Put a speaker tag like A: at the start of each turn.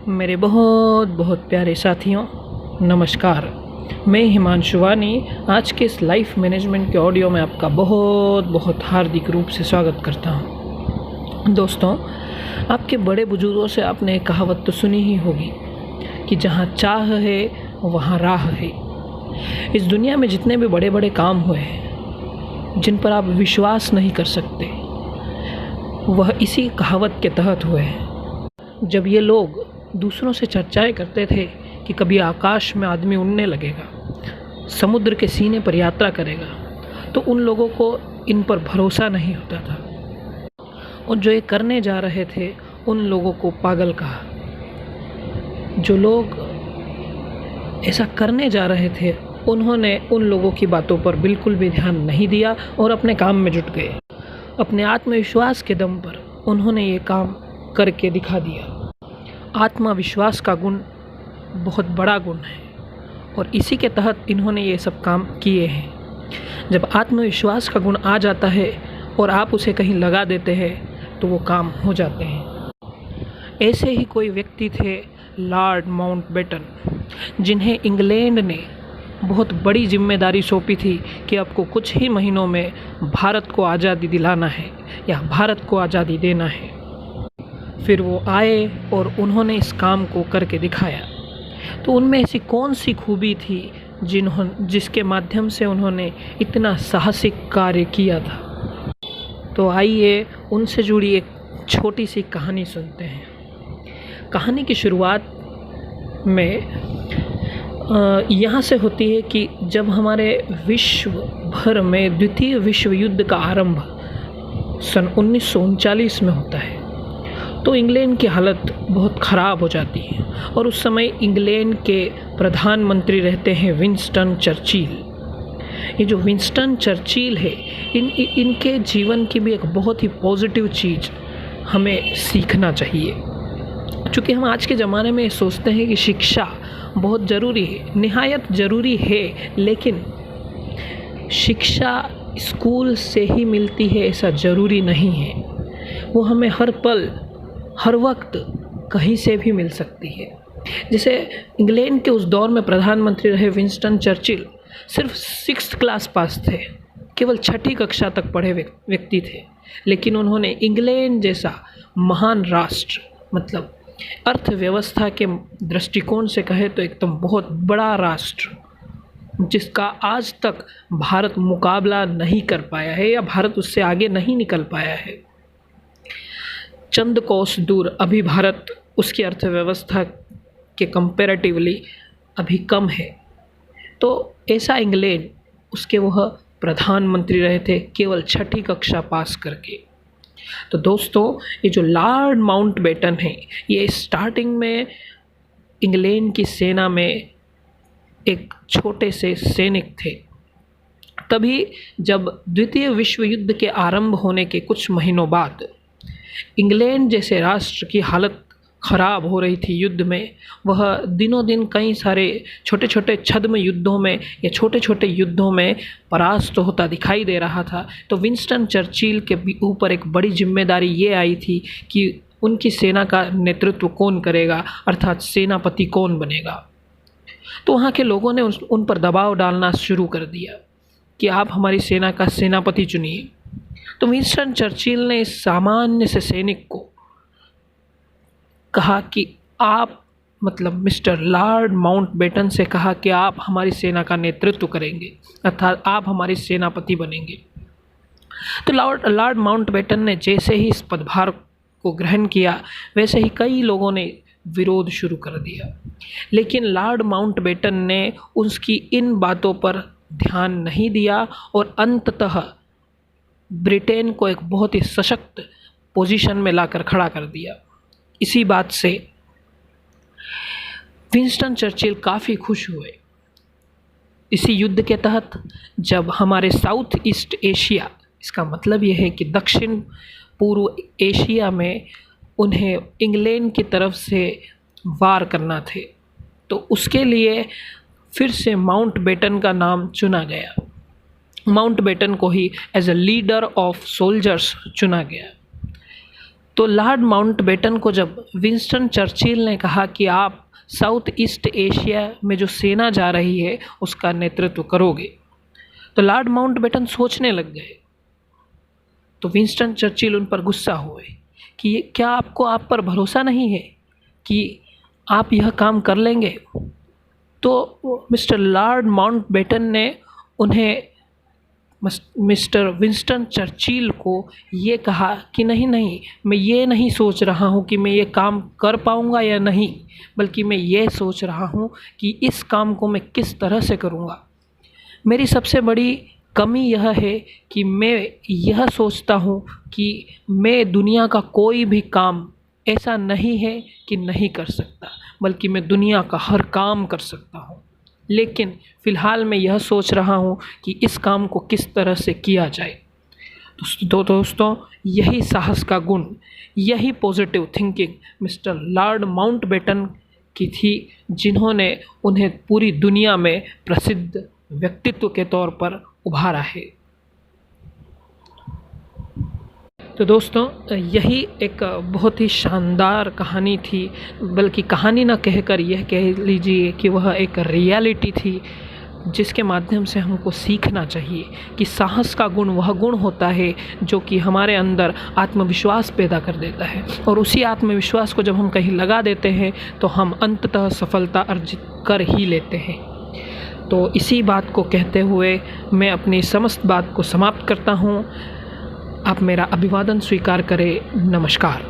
A: मेरे बहुत बहुत प्यारे साथियों, नमस्कार। मैं हिमांशु वानी आज के इस लाइफ मैनेजमेंट के ऑडियो में आपका बहुत बहुत हार्दिक रूप से स्वागत करता हूं। दोस्तों, आपके बड़े बुजुर्गों से आपने एक कहावत तो सुनी ही होगी कि जहां चाह है वहां राह है। इस दुनिया में जितने भी बड़े बड़े काम हुए हैं जिन पर आप विश्वास नहीं कर सकते, वह इसी कहावत के तहत हुए हैं। जब ये लोग दूसरों से चर्चाएं करते थे कि कभी आकाश में आदमी उड़ने लगेगा, समुद्र के सीने पर यात्रा करेगा, तो उन लोगों को इन पर भरोसा नहीं होता था और जो ये करने जा रहे थे उन लोगों को पागल कहा। जो लोग ऐसा करने जा रहे थे उन्होंने उन लोगों की बातों पर बिल्कुल भी ध्यान नहीं दिया और अपने काम में जुट गए। अपने आत्मविश्वास के दम पर उन्होंने ये काम करके दिखा दिया। आत्मविश्वास का गुण बहुत बड़ा गुण है और इसी के तहत इन्होंने ये सब काम किए हैं। जब आत्मविश्वास का गुण आ जाता है और आप उसे कहीं लगा देते हैं तो वो काम हो जाते हैं। ऐसे ही कोई व्यक्ति थे लॉर्ड माउंटबेटन, जिन्हें इंग्लैंड ने बहुत बड़ी जिम्मेदारी सौंपी थी कि आपको कुछ ही महीनों में भारत को आज़ादी दिलाना है या भारत को आज़ादी देना है। फिर वो आए और उन्होंने इस काम को करके दिखाया। तो उनमें ऐसी कौन सी खूबी थी जिसके माध्यम से उन्होंने इतना साहसिक कार्य किया था? तो आइए उनसे जुड़ी एक छोटी सी कहानी सुनते हैं। कहानी की शुरुआत में यहाँ से होती है कि जब हमारे विश्व भर में द्वितीय विश्व युद्ध का आरंभ सन 1939 में होता है, तो इंग्लैंड की हालत बहुत ख़राब हो जाती है और उस समय इंग्लैंड के प्रधानमंत्री रहते हैं विंस्टन चर्चिल। ये जो विंस्टन चर्चिल है, इनके जीवन की भी एक बहुत ही पॉजिटिव चीज़ हमें सीखना चाहिए। क्योंकि हम आज के ज़माने में सोचते हैं कि शिक्षा बहुत ज़रूरी है, निहायत ज़रूरी है, लेकिन शिक्षा स्कूल से ही मिलती है ऐसा ज़रूरी नहीं है। वो हमें हर पल हर वक्त कहीं से भी मिल सकती है। जैसे इंग्लैंड के उस दौर में प्रधानमंत्री रहे विंस्टन चर्चिल सिर्फ 6th क्लास पास थे, केवल 6ठी कक्षा तक पढ़े व्यक्ति थे, लेकिन उन्होंने इंग्लैंड जैसा महान राष्ट्र, मतलब अर्थव्यवस्था के दृष्टिकोण से कहे तो एकदम बहुत बड़ा राष्ट्र, जिसका आज तक भारत मुकाबला नहीं कर पाया है या भारत उससे आगे नहीं निकल पाया है। चंद कोस दूर अभी भारत उसकी अर्थव्यवस्था के कंपैरेटिवली अभी कम है। तो ऐसा इंग्लैंड, उसके वह प्रधानमंत्री रहे थे केवल 6ठी कक्षा पास करके। तो दोस्तों, ये जो लॉर्ड माउंटबेटन है, ये स्टार्टिंग में इंग्लैंड की सेना में एक छोटे से सैनिक थे। तभी जब द्वितीय विश्व युद्ध के आरंभ होने के कुछ महीनों बाद इंग्लैंड जैसे राष्ट्र की हालत ख़राब हो रही थी युद्ध में, वह दिनों दिन कई सारे छोटे छोटे छद्म युद्धों में या छोटे छोटे युद्धों में परास्त होता दिखाई दे रहा था। तो विंस्टन चर्चिल के ऊपर एक बड़ी जिम्मेदारी ये आई थी कि उनकी सेना का नेतृत्व कौन करेगा, अर्थात सेनापति कौन बनेगा। तो वहाँ के लोगों ने उन पर दबाव डालना शुरू कर दिया कि आप हमारी सेना का सेनापति चुनिए। तो विंस्टन चर्चिल ने इस सामान्य से सैनिक को कहा कि आप, मतलब मिस्टर लॉर्ड माउंटबेटन से कहा कि आप हमारी सेना का नेतृत्व करेंगे, अर्थात आप हमारी सेनापति बनेंगे। तो लॉर्ड माउंटबेटन ने जैसे ही इस पदभार को ग्रहण किया, वैसे ही कई लोगों ने विरोध शुरू कर दिया। लेकिन लॉर्ड माउंटबेटन ने उसकी इन बातों पर ध्यान नहीं दिया और अंततः ब्रिटेन को एक बहुत ही सशक्त पोजीशन में लाकर खड़ा कर दिया। इसी बात से विंस्टन चर्चिल काफ़ी खुश हुए। इसी युद्ध के तहत जब हमारे साउथ ईस्ट एशिया, इसका मतलब यह है कि दक्षिण पूर्व एशिया में उन्हें इंग्लैंड की तरफ से वार करना थे, तो उसके लिए फिर से माउंटबेटन का नाम चुना गया। माउंटबेटन को ही as a leader of soldiers चुना गया। तो लॉर्ड माउंटबेटन को जब विंस्टन चर्चिल ने कहा कि आप साउथ ईस्ट एशिया में जो सेना जा रही है उसका नेतृत्व करोगे, तो लॉर्ड माउंटबेटन सोचने लग गए। तो विंस्टन चर्चिल उन पर गुस्सा हुए कि क्या आपको आप पर भरोसा नहीं है कि आप यह काम कर लेंगे। तो मिस्टर लॉर्ड माउंटबेटन ने उन्हें मिस्टर विंस्टन चर्चिल को ये कहा कि नहीं, मैं ये नहीं सोच रहा हूँ कि मैं ये काम कर पाऊँगा या नहीं, बल्कि मैं ये सोच रहा हूँ कि इस काम को मैं किस तरह से करूँगा। मेरी सबसे बड़ी कमी यह है कि मैं यह सोचता हूँ कि मैं दुनिया का कोई भी काम ऐसा नहीं है कि नहीं कर सकता, बल्कि मैं दुनिया का हर काम कर सकता हूँ। लेकिन फ़िलहाल मैं यह सोच रहा हूँ कि इस काम को किस तरह से किया जाए। तो दोस्तों, यही साहस का गुण, यही positive thinking mister Lord Mountbatten की थी, जिन्होंने उन्हें पूरी दुनिया में प्रसिद्ध व्यक्तित्व के तौर पर उभारा है। तो दोस्तों, यही एक बहुत ही शानदार कहानी थी, बल्कि कहानी ना कहकर यह कह लीजिए कि वह एक रियलिटी थी, जिसके माध्यम से हमको सीखना चाहिए कि साहस का गुण वह गुण होता है जो कि हमारे अंदर आत्मविश्वास पैदा कर देता है, और उसी आत्मविश्वास को जब हम कहीं लगा देते हैं तो हम अंततः सफलता अर्जित कर ही लेते हैं। तो इसी बात को कहते हुए मैं अपनी समस्त बात को समाप्त करता हूँ। आप मेरा अभिवादन स्वीकार करें। नमस्कार।